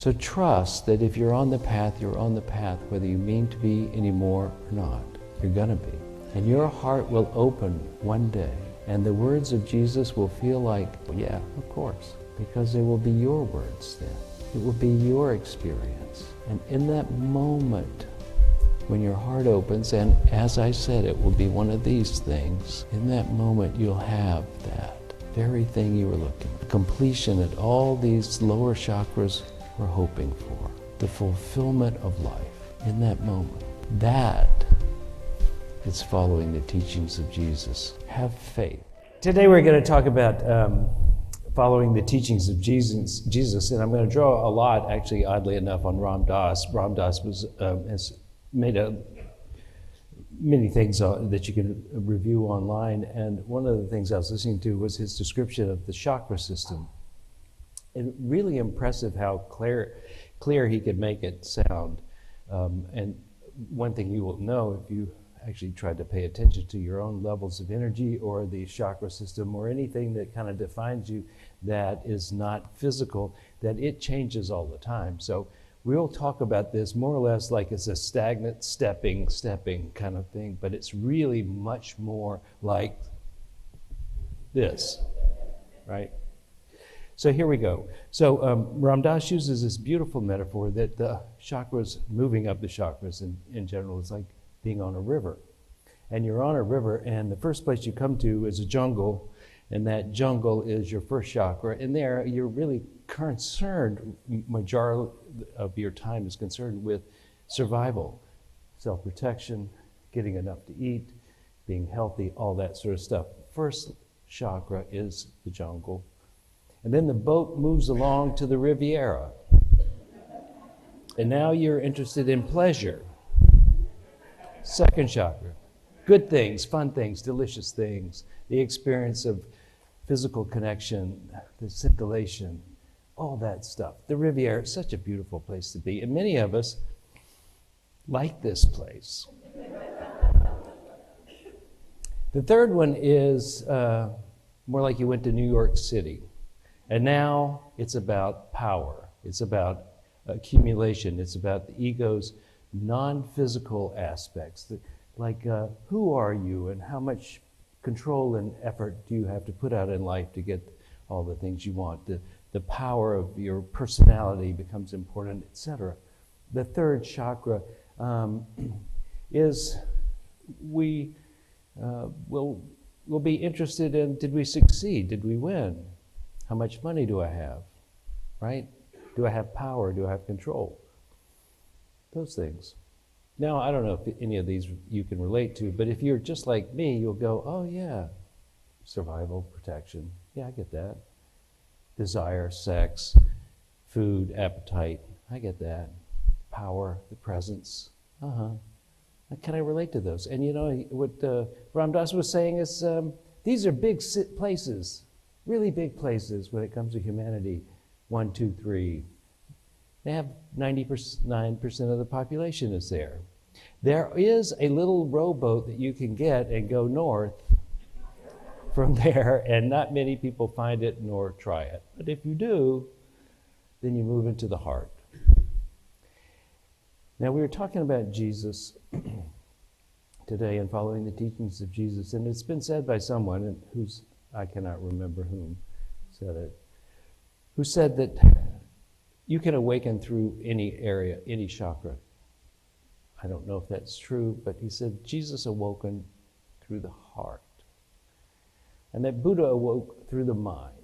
So trust that if you're on the path, you're on the path, whether you mean to be anymore or not. You're gonna be. And your heart will open one day, and the words of Jesus will feel like, yeah, of course, because they will be your words then. It will be your experience. And in that moment, when your heart opens, and as I said, it will be one of these things, in that moment you'll have that very thing you were looking for. Completion that all these lower chakras were hoping for. The fulfillment of life in that moment. That is following the teachings of Jesus. Have faith. Today we're going to talk about following the teachings of Jesus, and I'm going to draw a lot, actually, oddly enough, on Ram Dass. Ram Dass has made many things that you can review online, and one of the things I was listening to was his description of the chakra system. And really impressive how clear he could make it sound. And one thing you will know if you actually tried to pay attention to your own levels of energy or the chakra system or anything that kind of defines you that is not physical, that it changes all the time. So we'll talk about this more or less like it's a stagnant stepping kind of thing, but it's really much more like this, right? So here we go. So Ram Dass uses this beautiful metaphor that the chakras, moving up the chakras in general, is like being on a river. And you're on a river, and the first place you come to is a jungle, and that jungle is your first chakra. And there, you're really concerned, majority of your time is concerned with survival, self-protection, getting enough to eat, being healthy, all that sort of stuff. First chakra is the jungle. And then the boat moves along to the Riviera. And now you're interested in pleasure. Second chakra. Good things, fun things, delicious things. The experience of physical connection, the scintillation, all that stuff. The Riviera is such a beautiful place to be. And many of us like this place. The third one is more like you went to New York City. And now it's about power. It's about accumulation. It's about the ego's non-physical aspects. Like who are you and how much control and effort do you have to put out in life to get all the things you want. The power of your personality becomes important, etc. The third chakra is we'll be interested in, did we succeed? Did we win? How much money do I have, right? Do I have power? Do I have control? Those things. Now, I don't know if any of these you can relate to, but if you're just like me, you'll go, oh yeah, survival, protection. Yeah, I get that. Desire, sex, food, appetite. I get that. Power, the presence. Can I relate to those? And you know, what Ram Dass was saying is, these are big places. Really big places when it comes to humanity. 1, 2, 3. They have 99% of the population is there. There is a little rowboat that you can get and go north from there, and not many people find it nor try it. But if you do, then you move into the heart. Now, we were talking about Jesus today and following the teachings of Jesus, and it's been said by someone who's, I cannot remember whom said it, who said that you can awaken through any area, any chakra. I don't know if that's true, but he said Jesus awoken through the heart. And that Buddha awoke through the mind.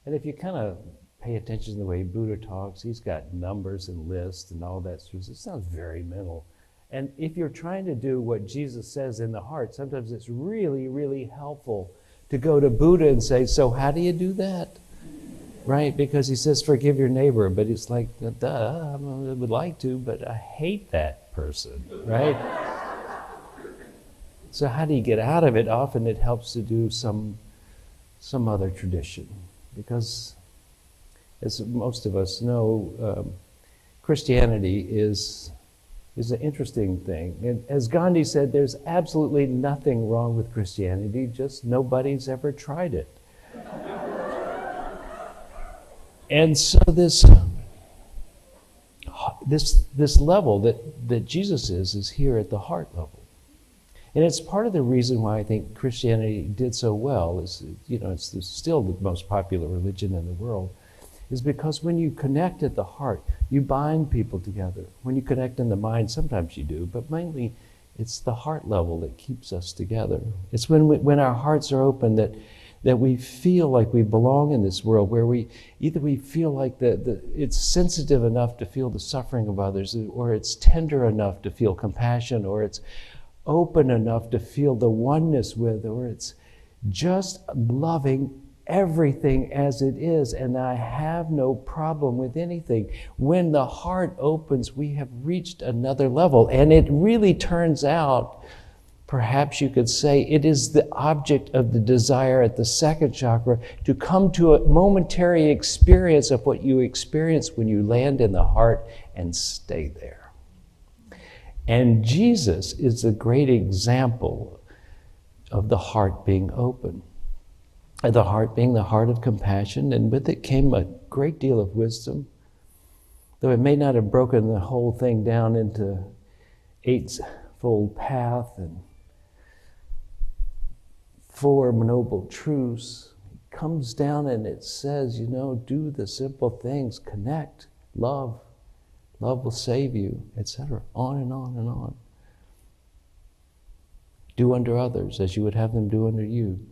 And if you kind of pay attention to the way Buddha talks, he's got numbers and lists and all that sort of stuff. It sounds very mental. And if you're trying to do what Jesus says in the heart, sometimes it's really, really helpful to go to Buddha and say, so how do you do that? Right? Because he says, forgive your neighbor. But it's like, duh, I would like to, but I hate that person, right? So how do you get out of it? Often it helps to do some other tradition. Because as most of us know, Christianity is an interesting thing. And as Gandhi said, there's absolutely nothing wrong with Christianity, just nobody's ever tried it. And so this this level that Jesus is here at the heart level. And it's part of the reason why I think Christianity did so well, is, it's still the most popular religion in the world, is because when you connect at the heart, you bind people together. When you connect in the mind, sometimes you do, but mainly it's the heart level that keeps us together. It's when our hearts are open that we feel like we belong in this world, where we feel like it's sensitive enough to feel the suffering of others, or it's tender enough to feel compassion, or it's open enough to feel the oneness with, or it's just loving everything as it is, and I have no problem with anything. When the heart opens, we have reached another level, and it really turns out, perhaps you could say, it is the object of the desire at the second chakra to come to a momentary experience of what you experience when you land in the heart and stay there. And Jesus is a great example of the heart being open. The heart being the heart of compassion, and with it came a great deal of wisdom, though it may not have broken the whole thing down into eightfold path and 4 noble truths. It comes down and it says, do the simple things, connect, love will save you, etc. On and on and on. Do unto others as you would have them do unto you.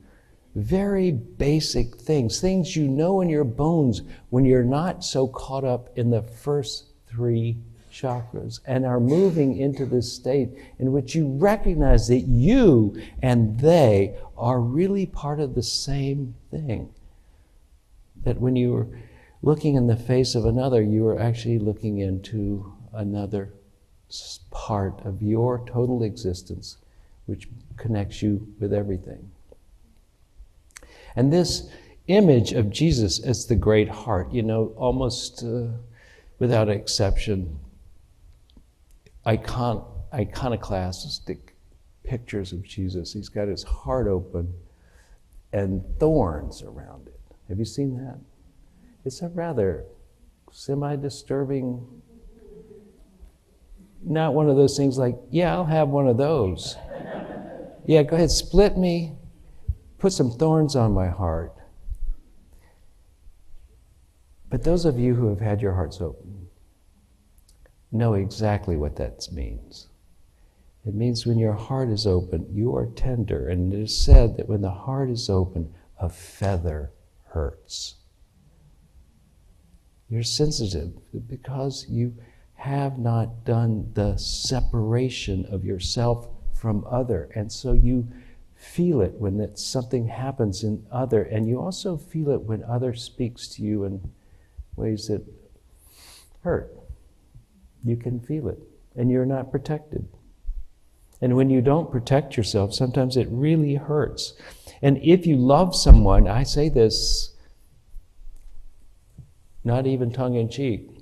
Very basic things you know in your bones when you're not so caught up in the first 3 chakras and are moving into this state in which you recognize that you and they are really part of the same thing. That when you are looking in the face of another, you are actually looking into another part of your total existence, which connects you with everything. And this image of Jesus as the great heart, almost without exception, iconoclastic pictures of Jesus. He's got his heart open and thorns around it. Have you seen that? It's a rather semi-disturbing, not one of those things like, yeah, I'll have one of those. Yeah, go ahead, split me. Put some thorns on my heart. But those of you who have had your hearts open know exactly what that means. It means when your heart is open, you are tender. And it is said that when the heart is open, a feather hurts. You're sensitive because you have not done the separation of yourself from other. And so you feel it when something happens in other, and you also feel it when other speaks to you in ways that hurt. You can feel it, and you're not protected. And when you don't protect yourself, sometimes it really hurts. And if you love someone, I say this, not even tongue-in-cheek,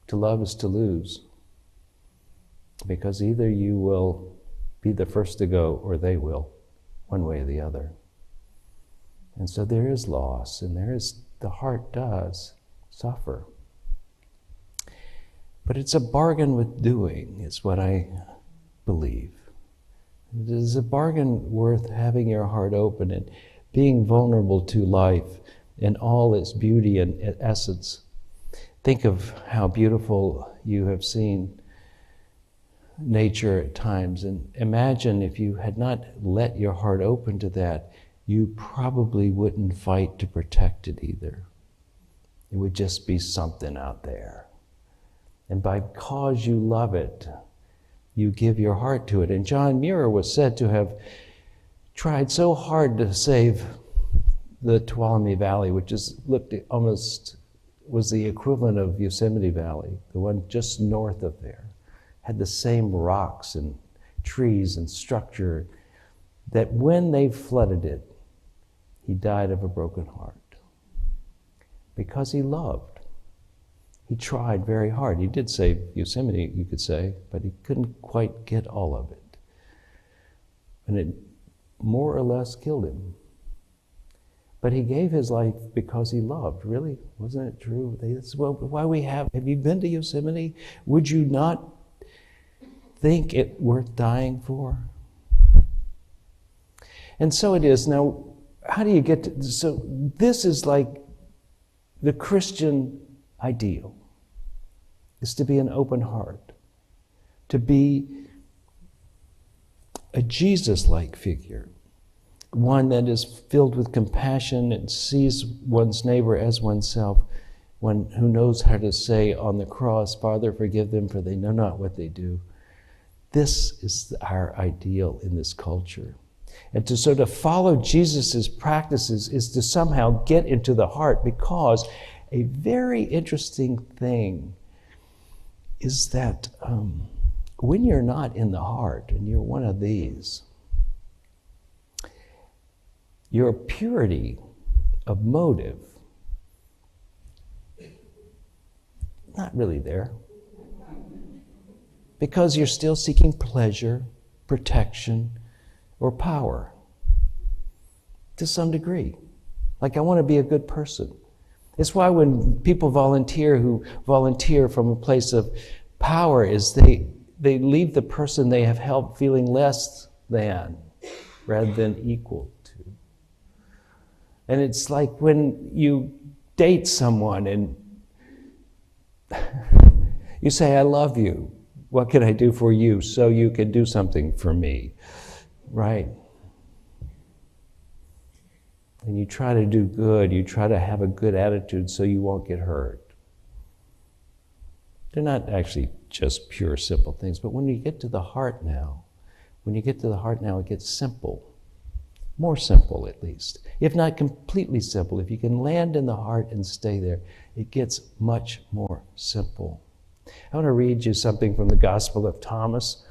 to love is to lose. Because either you will be the first to go, or they will. One way or the other. And so there is loss, and the heart does suffer. But it's a bargain with doing, is what I believe. It is a bargain worth having your heart open and being vulnerable to life in all its beauty and essence. Think of how beautiful you have seen nature at times, and imagine if you had not let your heart open to that, you probably wouldn't fight to protect it either. It would just be something out there. And because you love it, you give your heart to it. And John Muir was said to have tried so hard to save the Tuolumne Valley, which was the equivalent of Yosemite Valley, the one just north of there. Had the same rocks and trees and structure, that when they flooded it, he died of a broken heart. Because he loved. He tried very hard. He did save Yosemite, you could say, but he couldn't quite get all of it. And it more or less killed him. But he gave his life because he loved. Really? Wasn't it true? That's why we have you been to Yosemite? Would you not think it worth dying for? And so it is. Now, how do you get to, so this is like the Christian ideal, is to be an open heart, to be a Jesus-like figure, one that is filled with compassion and sees one's neighbor as oneself, one who knows how to say on the cross, Father, forgive them, for they know not what they do. This is our ideal in this culture. And to sort of follow Jesus' practices is to somehow get into the heart, because a very interesting thing is that when you're not in the heart and you're one of these, your purity of motive, not really there. Because you're still seeking pleasure, protection, or power to some degree. Like, I want to be a good person. It's why when people who volunteer from a place of power, is they leave the person they have helped feeling less than rather than equal to. And it's like when you date someone and you say, I love you. What can I do for you so you can do something for me? Right? And you try to do good. You try to have a good attitude so you won't get hurt. They're not actually just pure, simple things. But when you get to the heart now, it gets simple. More simple, at least. If not completely simple, if you can land in the heart and stay there, it gets much more simple. I want to read you something from the Gospel of Thomas.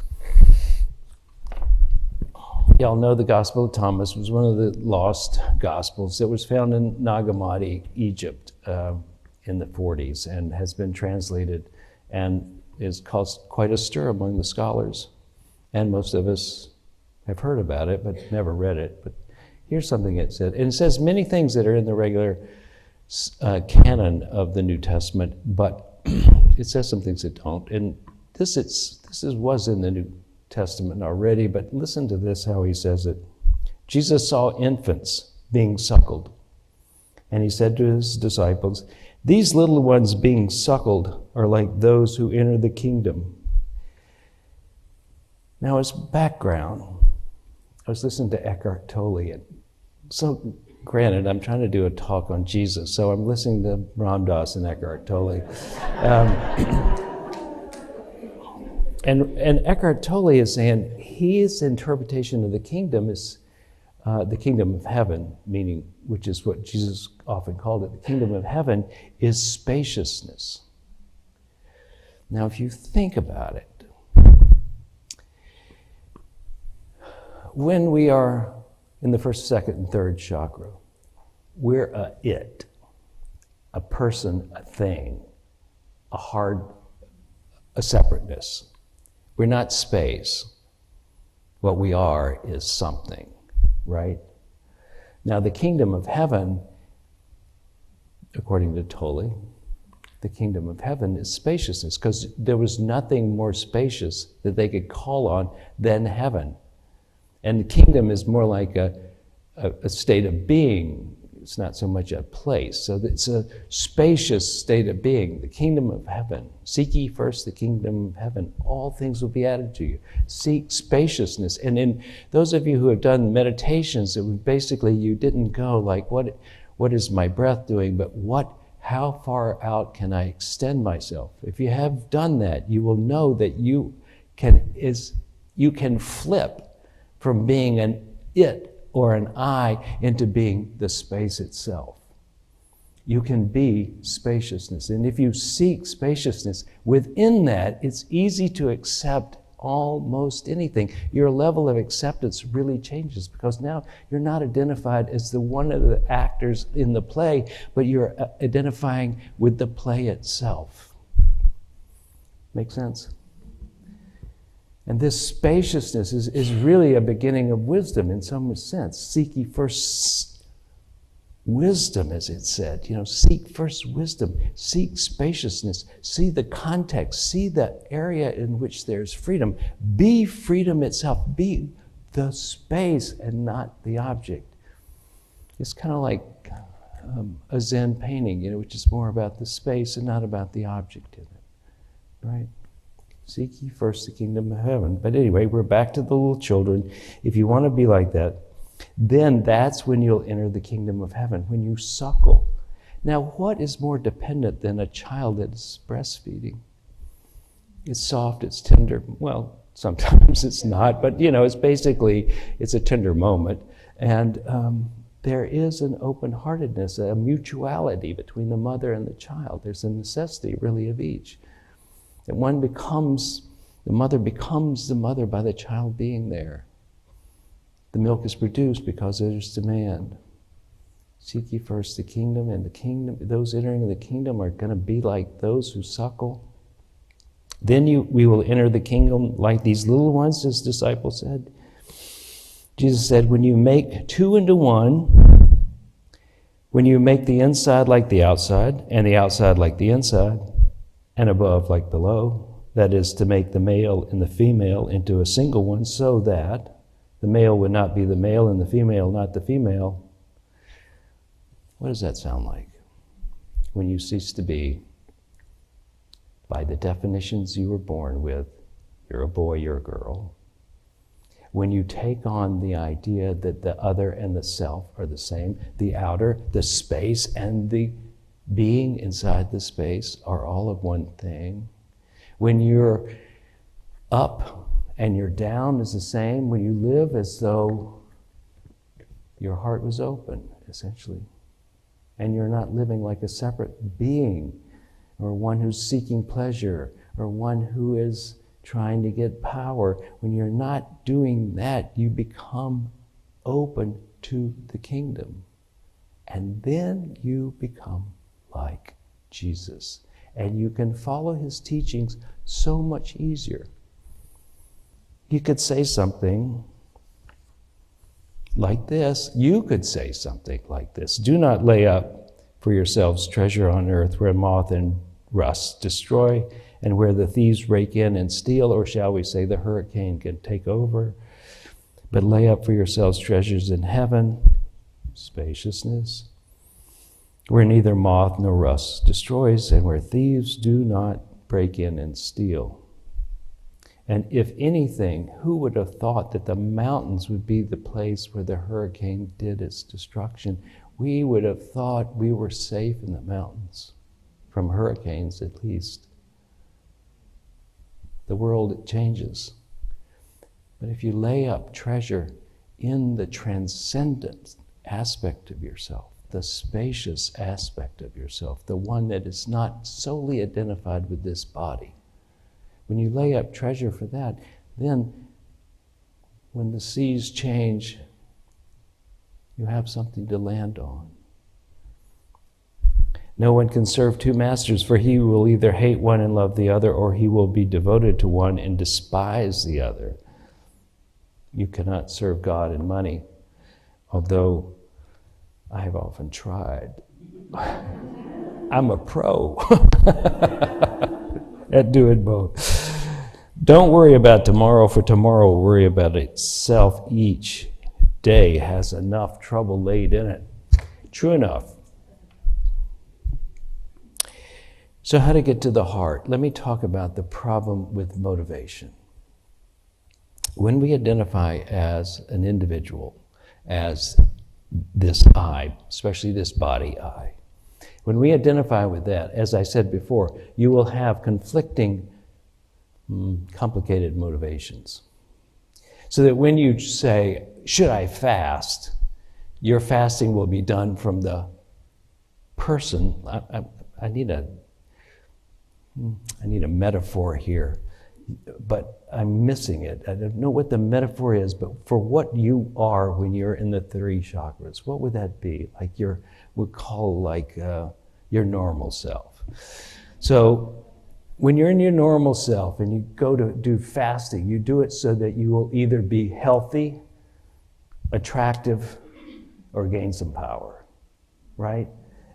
Y'all know the Gospel of Thomas was one of the lost Gospels that was found in Nagamati, Egypt, in the 40s, and has been translated and has caused quite a stir among the scholars. And most of us have heard about it, but never read it. But here's something it said. And it says many things that are in the regular canon of the New Testament, but it says some things that don't. And this was in the New Testament already, but listen to this, how he says it. Jesus saw infants being suckled, and he said to his disciples, these little ones being suckled are like those who enter the kingdom. Now, as background, I was listening to Eckhart Tolle, and so granted, I'm trying to do a talk on Jesus, so I'm listening to Ram Dass and Eckhart Tolle. And Eckhart Tolle is saying his interpretation of the kingdom is the kingdom of heaven, meaning, which is what Jesus often called it, the kingdom of heaven is spaciousness. Now, if you think about it, when we are in the first, second, and third chakra, we're a person, a thing, a separateness. We're not space. What we are is something, right? Now, the kingdom of heaven, according to Tolle, the kingdom of heaven is spaciousness, because there was nothing more spacious that they could call on than heaven. And the kingdom is more like a state of being. It's not so much a place. So it's a spacious state of being, the kingdom of heaven. Seek ye first the kingdom of heaven. All things will be added to you. Seek spaciousness. And in those of you who have done meditations, it was basically you didn't go like, what is my breath doing, but how far out can I extend myself? If you have done that, you will know that you can flip from being an it or an I into being the space itself. You can be spaciousness. And if you seek spaciousness, within that, it's easy to accept almost anything. Your level of acceptance really changes, because now you're not identified as the one of the actors in the play, but you're identifying with the play itself. Make sense? And this spaciousness is really a beginning of wisdom in some sense. Seek ye first wisdom, as it said. Seek first wisdom, seek spaciousness, see the context, see the area in which there's freedom. Be freedom itself. Be the space and not the object. It's kind of like a Zen painting, which is more about the space and not about the object in it, right? Seek ye first the kingdom of heaven. But anyway, we're back to the little children. If you want to be like that, then that's when you'll enter the kingdom of heaven, when you suckle. Now, what is more dependent than a child that's breastfeeding? It's soft, it's tender. Well, sometimes it's not, but it's a tender moment. And there is an open-heartedness, a mutuality between the mother and the child. There's a necessity, really, of each. That the mother becomes the mother by the child being there. The milk is produced because there's demand. Seek ye first the kingdom, and those entering the kingdom are going to be like those who suckle. Then we will enter the kingdom like these little ones, as disciples said. Jesus said, when you make two into one, when you make the inside like the outside, and the outside like the inside, and above like below, that is to make the male and the female into a single one, so that the male would not be the male and the female not the female. What does that sound like? When you cease to be, by the definitions you were born with, you're a boy, you're a girl. When you take on the idea that the other and the self are the same, the outer, the space, and the being inside the space are all of one thing. When you're up and your down is the same, when you live as though your heart was open, essentially, and you're not living like a separate being, or one who's seeking pleasure, or one who is trying to get power. When you're not doing that, you become open to the kingdom. And then you become like Jesus. And you can follow his teachings so much easier. You could say something like this. You could say something like this. Do not lay up for yourselves treasure on earth where moth and rust destroy and where the thieves break in and steal, or shall we say the hurricane can take over. But lay up for yourselves treasures in heaven, spaciousness, where neither moth nor rust destroys and where thieves do not break in and steal. And if anything, who would have thought that the mountains would be the place where the hurricane did its destruction? We would have thought we were safe in the mountains, from hurricanes at least. The world changes. But if you lay up treasure in the transcendent aspect of yourself, the spacious aspect of yourself, the one that is not solely identified with this body, when you lay up treasure for that, then when the seas change, you have something to land on. No one can serve two masters, for he will either hate one and love the other, or he will be devoted to one and despise the other. You cannot serve God and money, although I have often tried. I'm a pro at doing both. Don't worry about tomorrow, for tomorrow will worry about itself. Each day has enough trouble laid in it. True enough. So how to get to the heart? Let me talk about the problem with motivation. When we identify as an individual, as this I, especially this body I, when we identify with that, as I said before, you will have conflicting, complicated motivations. So that when you say, should I fast? Your fasting will be done from the person. I need a metaphor here, but I'm missing it. I don't know what the metaphor is, but for what you are when you're in the three chakras, what would that be? Like we'd call like your normal self. So when you're in your normal self and you go to do fasting, you do it so that you will either be healthy, attractive, or gain some power. right?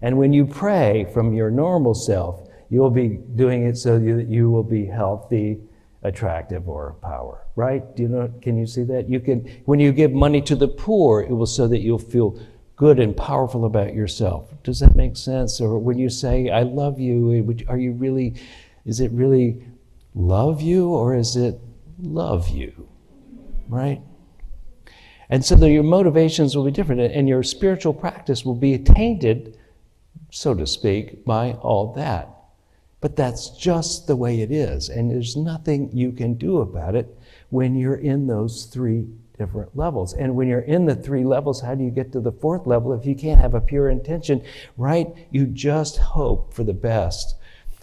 And when you pray from your normal self, you'll be doing it so that you will be healthy, attractive, or power, right? Do you know? Can you see that? You can, when you give money to the poor, it will so that you'll feel good and powerful about yourself. Does that make sense? Or when you say, I love you, are you really, is it really love you or is it love you, right? And so your motivations will be different and your spiritual practice will be tainted, so to speak, by all that. But that's just the way it is. And there's nothing you can do about it when you're in those three different levels. And when you're in the three levels, how do you get to the fourth level if you can't have a pure intention, right? You just hope for the best.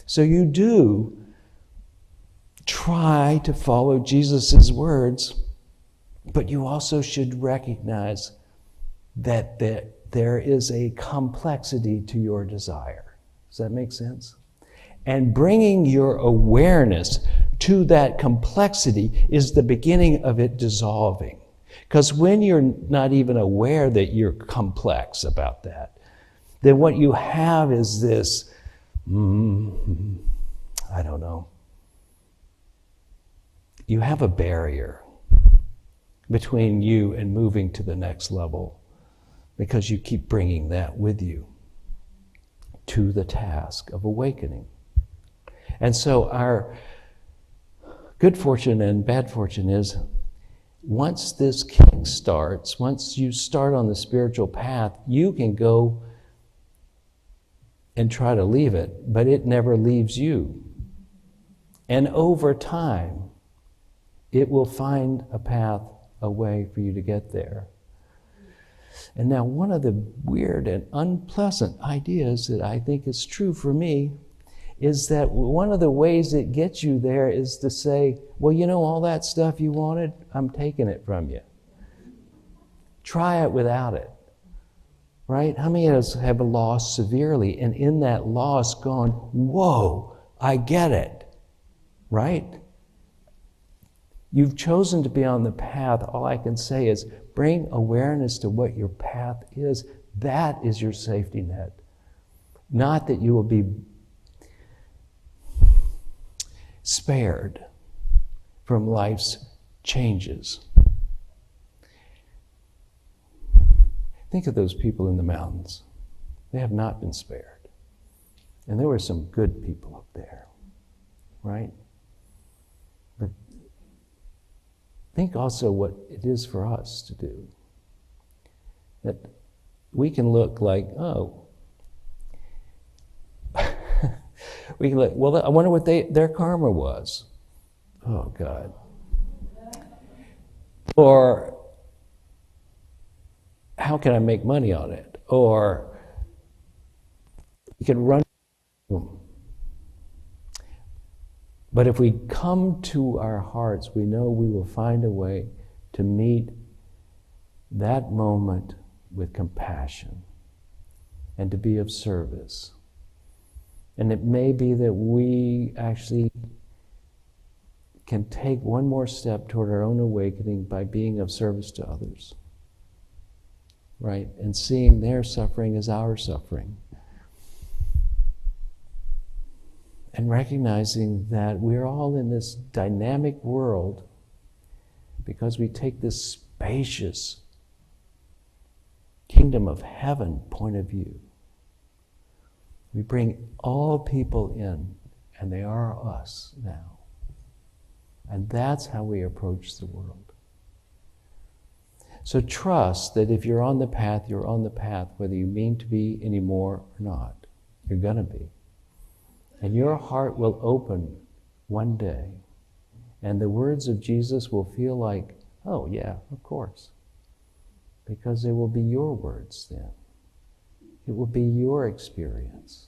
So you do try to follow Jesus' words, but you also should recognize that there is a complexity to your desire. Does that make sense? And bringing your awareness to that complexity is the beginning of it dissolving. Because when you're not even aware that you're complex about that, then what you have is this, I don't know. You have a barrier between you and moving to the next level because you keep bringing that with you to the task of awakening. And so our good fortune and bad fortune is once this kick starts, once you start on the spiritual path, you can go and try to leave it, but it never leaves you. And over time, it will find a path, a way for you to get there. And now one of the weird and unpleasant ideas that I think is true for me is that one of the ways it gets you there is to say, well, you know, all that stuff you wanted, I'm taking it from you. Try it without it, right? How many of us have lost severely and in that loss gone, whoa, I get it, right? You've chosen to be on the path. All I can say is bring awareness to what your path is. That is your safety net. Not that you will be spared from life's changes. Think of those people in the mountains. They have not been spared. And there were some good people up there, right? But think also what it is for us to do. That we can look like, oh, we can look, well, I wonder what their karma was. Oh, God. Or, how can I make money on it? Or, you can run. But if we come to our hearts, we know we will find a way to meet that moment with compassion and to be of service. And it may be that we actually can take one more step toward our own awakening by being of service to others, right? And seeing their suffering as our suffering. And recognizing that we're all in this dynamic world because we take this spacious kingdom of heaven point of view. We bring all people in, and they are us now. And that's how we approach the world. So trust that if you're on the path, you're on the path, whether you mean to be anymore or not. You're going to be. And your heart will open one day, and the words of Jesus will feel like, oh yeah, of course. Because they will be your words then. It will be your experience.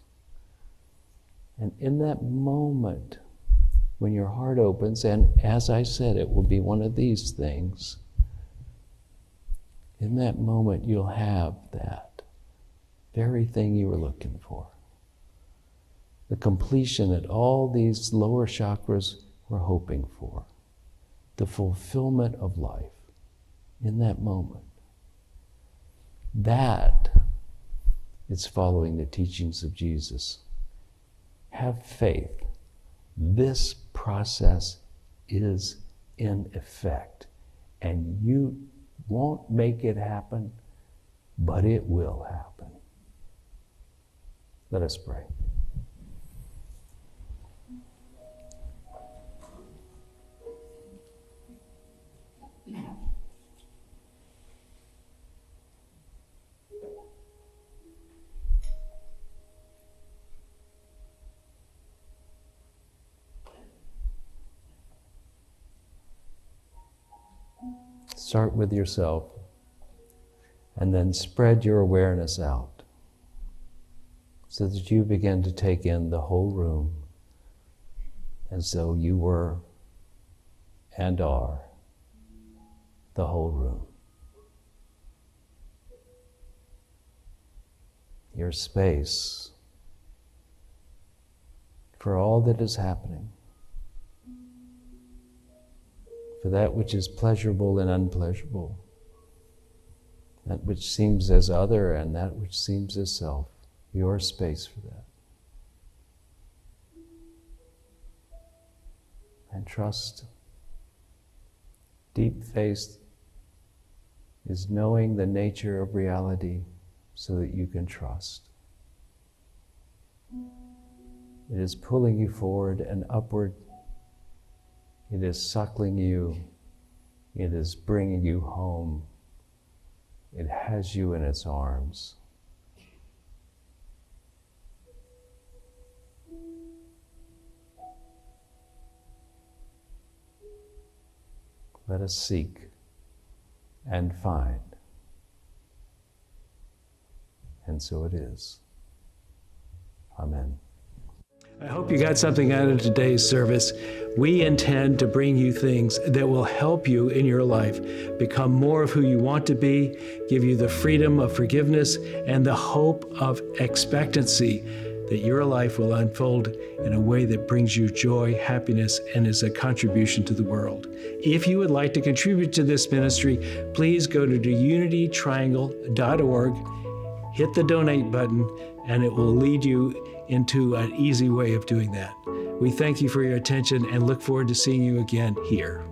And in that moment, when your heart opens, and as I said, it will be one of these things, in that moment you'll have that very thing you were looking for. The completion that all these lower chakras were hoping for. The fulfillment of life in that moment. That It's following the teachings of Jesus. Have faith. This process is in effect, and you won't make it happen, but it will happen. Let us pray. Start with yourself, and then spread your awareness out so that you begin to take in the whole room as though you were and are the whole room. Your space for all that is happening, for that which is pleasurable and unpleasurable, that which seems as other and that which seems as self, your space for that. And trust. Deep faith is knowing the nature of reality so that you can trust. It is pulling you forward and upward. It is suckling you. It is bringing you home. It has you in its arms. Let us seek and find. And so it is. Amen. I hope you got something out of today's service. We intend to bring you things that will help you in your life become more of who you want to be, give you the freedom of forgiveness and the hope of expectancy that your life will unfold in a way that brings you joy, happiness, and is a contribution to the world. If you would like to contribute to this ministry, please go to unitytriangle.org, hit the donate button, and it will lead you into an easy way of doing that. We thank you for your attention and look forward to seeing you again here.